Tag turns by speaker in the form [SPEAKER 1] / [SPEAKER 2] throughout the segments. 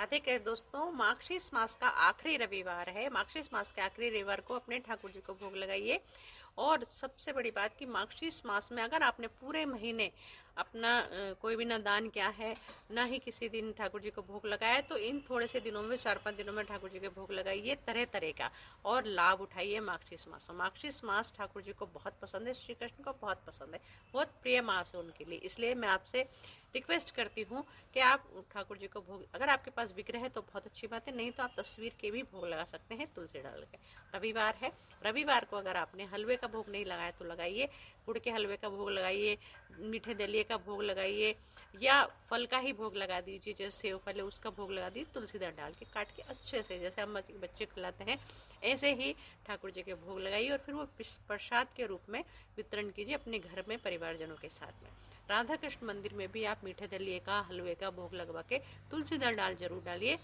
[SPEAKER 1] राधे के दोस्तों, मार्गशीर्ष मास का आखिरी रविवार है। मार्गशीर्ष मास के आखिरी रविवार को अपने ठाकुर जी को भोग लगाइए। और सबसे बड़ी बात कि मार्गशीर्ष मास में अगर आपने पूरे महीने अपना कोई भी ना दान किया है, ना ही किसी दिन ठाकुर जी को भोग लगाया, तो इन थोड़े से दिनों में 4-5 दिनों में ठाकुर जी के भोग लगाइए तरह तरह का, और लाभ उठाइए मार्गशीर्ष मास। मार्गशीर्ष मास ठाकुर जी को बहुत पसंद है, श्री कृष्ण को बहुत पसंद है, बहुत प्रिय मास है उनके लिए। इसलिए मैं आपसे रिक्वेस्ट करती हूँ कि आप ठाकुर जी को भोग, अगर आपके पास विग्रह है तो बहुत अच्छी बात है, नहीं तो आप तस्वीर के भी भोग लगा सकते हैं तुलसी डाल के। रविवार है, रविवार को अगर आपने हलवे का भोग नहीं लगाया तो लगाइए, गुड़ के हलवे का भोग लगाइए, मीठे दलिए का भोग लगाइए, या फल का ही भोग लगा दीजिए, जैसे सेव फल है उसका भोग लगा दीजिए, तुलसी दाल डाल के काट के अच्छे से, जैसे हम बच्चे खिलाते हैं ऐसे ही ठाकुर जी के भोग लगाइए, और फिर वो प्रसाद के रूप में वितरण कीजिए अपने घर में परिवारजनों के साथ में। राधा कृष्ण मंदिर में भी आप मीठे दलिए का, हलवे का भोग लगवा के तुलसी दाल डाल जरूर डालिए,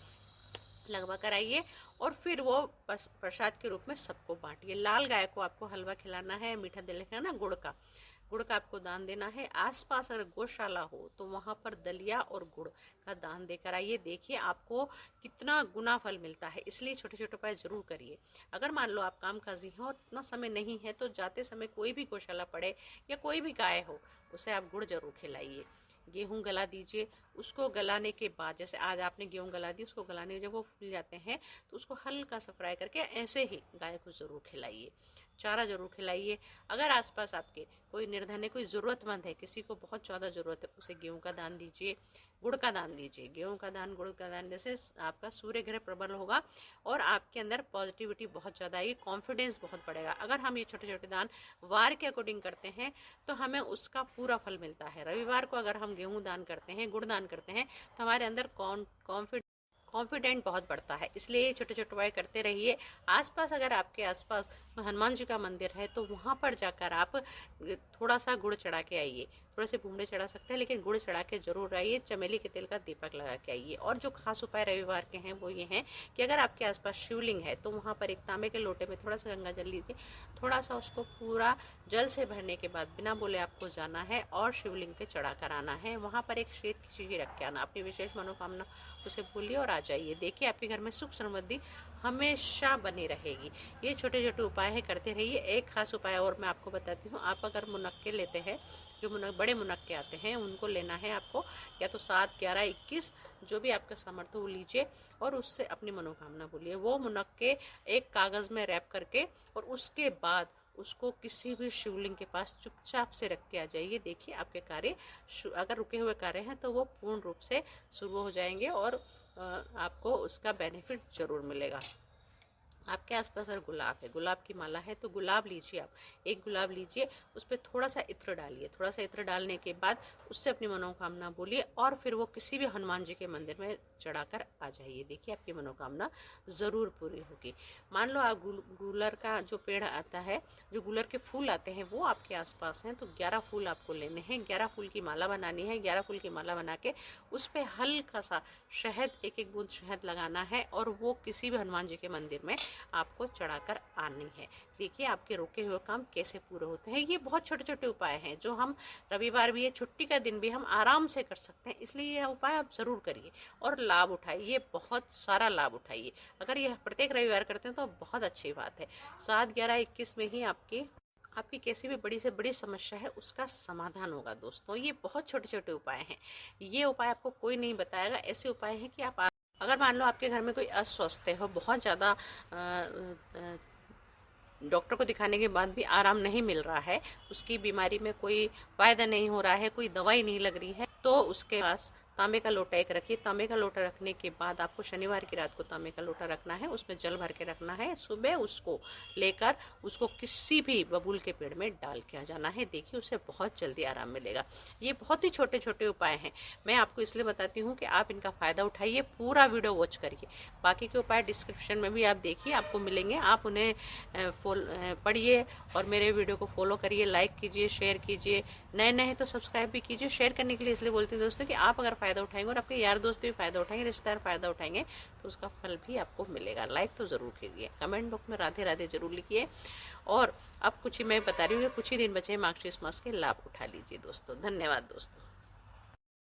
[SPEAKER 1] लगवा कर आइए, और फिर वो प्रसाद के रूप में सबको बांटिए। लाल गाय को आपको हलवा खिलाना है, मीठा दलिया खिलाना, गुड़ का आपको दान देना है। आसपास अगर गौशाला हो तो वहां पर दलिया और गुड़ का दान देकर आइए, देखिए आपको कितना गुना फल मिलता है। इसलिए छोटे छोटे उपाय जरूर करिए। अगर मान लो आप कामकाजी हो और इतना समय नहीं है, तो जाते समय कोई भी गौशाला पड़े या कोई भी गाय हो, उसे आप गुड़ जरूर खिलाइए। गेहूं गला दीजिए, उसको गलाने के बाद, जैसे आज आपने गेहूं गला दी, उसको गलाने जब वो फूल जाते हैं तो उसको हल्का सा फ्राई करके ऐसे ही गाय को जरूर खिलाइए, चारा जरूर खिलाइए। अगर आसपास आपके कोई निर्धन है, कोई जरूरतमंद है, किसी को बहुत ज्यादा जरूरत है, उसे गेहूं का दान दीजिए, गुड़ का दान दीजिए। गेहूं का दान, गुड़ का दान जैसे आपका सूर्य ग्रह प्रबल होगा और आपके अंदर पॉजिटिविटी बहुत ज्यादा आएगी, कॉन्फिडेंस बहुत बढ़ेगा। अगर हम ये छोटे छोटे दान वार के अकॉर्डिंग करते हैं तो हमें उसका पूरा फल मिलता है। रविवार को अगर हम गेहूं दान करते हैं, गुड़ दान करते हैं, तो हमारे अंदर कॉन्फिडेंट बहुत बढ़ता है। इसलिए छोटे छोटे उपाय करते रहिए। आसपास, अगर आपके आसपास हनुमान जी का मंदिर है तो वहां पर जाकर आप थोड़ा सा गुड़ चढ़ा के आइए। थोड़े से भूमड़े चढ़ा सकते हैं, लेकिन गुड़ चढ़ा के जरूर आइए। चमेली के तेल का दीपक लगा के आइए। और जो खास उपाय रविवार के हैं वो ये हैं कि अगर आपके आसपास शिवलिंग है तो वहां पर एक तांबे के लोटे में थोड़ा सा गंगा जल लीजिए, थोड़ा सा उसको पूरा जल से भरने के बाद बिना बोले आपको जाना है और शिवलिंग पे चढ़ा कर आना है। वहां पर एक श्वेत खिचड़ी रख के आना, अपनी विशेष मनोकामना उसे बोलिए और आ जाइए। देखिए आपके घर में सुख समृद्धि हमेशा बनी रहेगी। ये छोटे छोटे उपाय है, करते रहिए। एक खास उपाय और मैं आपको बताती हूँ। आप अगर मुनक्के लेते हैं, जो बड़े मुनक्के आते हैं, उनको लेना है आपको, या तो 7, 11, 21 जो भी आपका सामर्थ्य वो लीजिए, और उससे अपनी मनोकामना बोलिए। वो मुनक्के एक कागज में रैप करके, और उसके बाद उसको किसी भी शिवलिंग के पास चुपचाप से रख के आ जाइए। देखिए आपके कार्य, अगर रुके हुए कार्य हैं तो वो पूर्ण रूप से शुरू हो जाएंगे, और आपको उसका बेनिफिट जरूर मिलेगा। आपके आसपास अगर गुलाब है, गुलाब की माला है, तो गुलाब लीजिए। आप एक गुलाब लीजिए, उस पर थोड़ा सा इत्र डालिए। थोड़ा सा इत्र डालने के बाद उससे अपनी मनोकामना बोलिए, और फिर वो किसी भी हनुमान जी के मंदिर में चढ़ाकर आ जाइए। देखिए आपकी मनोकामना जरूर पूरी होगी। मान लो आप गूलर का जो पेड़ आता है, जो गूलर के फूल आते हैं, वो आपके आसपास हैं, तो 11 फूल आपको लेने हैं। 11 फूल की माला बनानी है। 11 फूल की माला बना के उस पर हल्का सा शहद, एक एक बूंद शहद लगाना है, और वो किसी भी हनुमान जी के मंदिर में आपको चढ़ाकर आनी है। देखिए आपके रुके हुए काम कैसे पूरे होते हैं। ये बहुत छोटे छोटे उपाय हैं जो हम, रविवार भी है, छुट्टी का दिन भी हम आराम से कर सकते हैं। इसलिए यह उपाय आप जरूर करिए और लाभ उठाइए, बहुत सारा लाभ उठाइए। अगर यह प्रत्येक रविवार करते हैं तो बहुत अच्छी बात है। 7, 11, 21 में ही आपकी कैसी भी बड़ी से बड़ी समस्या है उसका समाधान होगा। दोस्तों, ये बहुत छोटे छोटे उपाय हैं। ये उपाय आपको कोई नहीं बताएगा। ऐसे उपाय हैं कि आप, अगर मान लो आपके घर में कोई अस्वस्थ है, बहुत ज़्यादा डॉक्टर को दिखाने के बाद भी आराम नहीं मिल रहा है, उसकी बीमारी में कोई फायदा नहीं हो रहा है, कोई दवाई नहीं लग रही है, तो उसके पास तांबे का लोटा एक रखिए। तांबे का लोटा रखने के बाद आपको शनिवार की रात को तांबे का लोटा रखना है, उसमें जल भर के रखना है। सुबह उसको लेकर उसको किसी भी बबूल के पेड़ में डाल के आ जाना है। देखिए उसे बहुत जल्दी आराम मिलेगा। ये बहुत ही छोटे छोटे उपाय हैं, मैं आपको इसलिए बताती हूँ कि आप इनका फायदा उठाइए। पूरा वीडियो वॉच करिए। बाकी के उपाय डिस्क्रिप्शन में भी आप देखिए, आपको मिलेंगे। आप उन्हें पढ़िए और मेरे वीडियो को फॉलो करिए, लाइक कीजिए, शेयर कीजिए। नए नए हैं तो सब्सक्राइब भी कीजिए। शेयर करने के लिए इसलिए बोलती हूँ दोस्तों कि आप अगर फायदा उठाएंगे और आपके यार दोस्त भी फायदा उठाएंगे, रिश्तेदार फायदा उठाएंगे, तो उसका फल भी आपको मिलेगा। लाइक तो जरूर कीजिए, कमेंट बॉक्स में राधे राधे जरूर लिखिए। और अब कुछ ही मैं बता रही हूँ कि कुछ ही दिन बचे हैं मार्गशीर्ष मास के, लाभ उठा लीजिए दोस्तों। धन्यवाद दोस्तों।